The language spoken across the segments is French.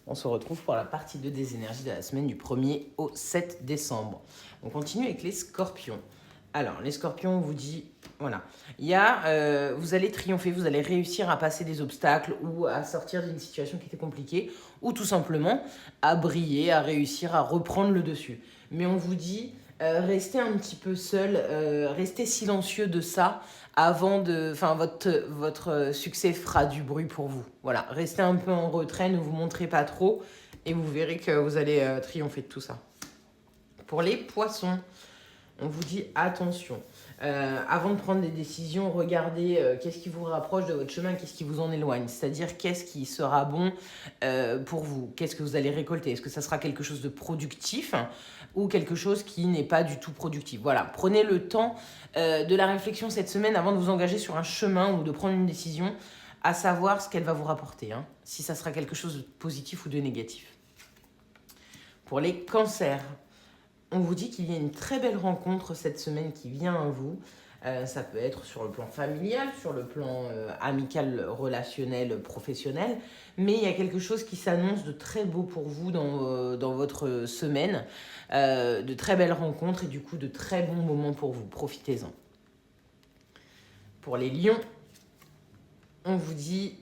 On se retrouve pour la partie 2 des énergies de la semaine du 1er au 7 décembre. On continue avec les scorpions. Alors, les scorpions, on vous dit, voilà, vous allez triompher, vous allez réussir à passer des obstacles ou à sortir d'une situation qui était compliquée, ou tout simplement à briller, à réussir à reprendre le dessus. Mais on vous dit, restez un petit peu seul, restez silencieux de ça, votre succès fera du bruit pour vous. Voilà, restez un peu en retrait, ne vous montrez pas trop, et vous verrez que vous allez triompher de tout ça. Pour les poissons, on vous dit attention. Avant de prendre des décisions, regardez qu'est-ce qui vous rapproche de votre chemin, qu'est-ce qui vous en éloigne. C'est-à-dire qu'est-ce qui sera bon pour vous, qu'est-ce que vous allez récolter. Est-ce que ça sera quelque chose de productif ou quelque chose qui n'est pas du tout productif. Voilà, prenez le temps de la réflexion cette semaine avant de vous engager sur un chemin ou de prendre une décision, à savoir ce qu'elle va vous rapporter, si ça sera quelque chose de positif ou de négatif. Pour les cancers, on vous dit qu'il y a une très belle rencontre cette semaine qui vient à vous. Ça peut être sur le plan familial, sur le plan amical, relationnel, professionnel. Mais il y a quelque chose qui s'annonce de très beau pour vous dans votre semaine. De très belles rencontres et du coup de très bons moments pour vous. Profitez-en. Pour les lions, on vous dit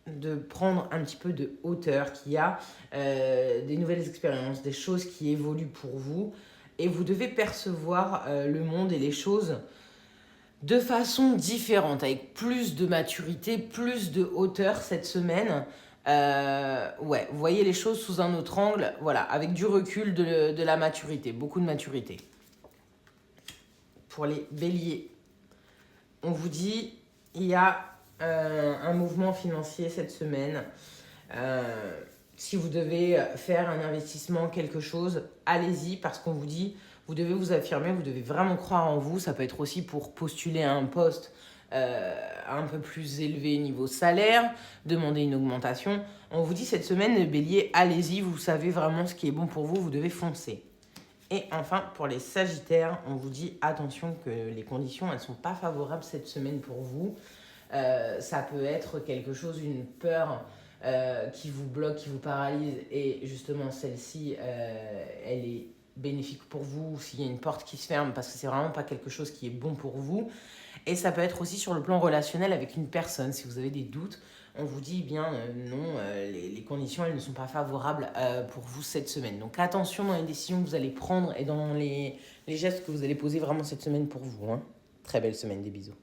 de prendre un petit peu de hauteur, qu'il y a des nouvelles expériences, des choses qui évoluent pour vous. Et vous devez percevoir le monde et les choses de façon différente, avec plus de maturité, plus de hauteur cette semaine. Vous voyez les choses sous un autre angle, voilà, avec du recul, de la maturité, beaucoup de maturité. Pour les béliers, on vous dit, il y a un mouvement financier cette semaine. Si vous devez faire un investissement, quelque chose, allez-y, parce qu'on vous dit, vous devez vous affirmer, vous devez vraiment croire en vous. Ça peut être aussi pour postuler à un poste un peu plus élevé niveau salaire, demander une augmentation. On vous dit cette semaine, les béliers, allez-y, vous savez vraiment ce qui est bon pour vous, vous devez foncer. Et enfin, pour les sagittaires, on vous dit attention que les conditions, elles ne sont pas favorables cette semaine pour vous. Ça peut être quelque chose, une peur qui vous bloque, qui vous paralyse, et justement celle-ci, elle est bénéfique pour vous s'il y a une porte qui se ferme, parce que c'est vraiment pas quelque chose qui est bon pour vous. Et ça peut être aussi sur le plan relationnel avec une personne. Si vous avez des doutes, on vous dit non, les conditions elles ne sont pas favorables pour vous cette semaine. Donc attention dans les décisions que vous allez prendre et dans les gestes que vous allez poser vraiment cette semaine pour vous. Très belle semaine, des bisous.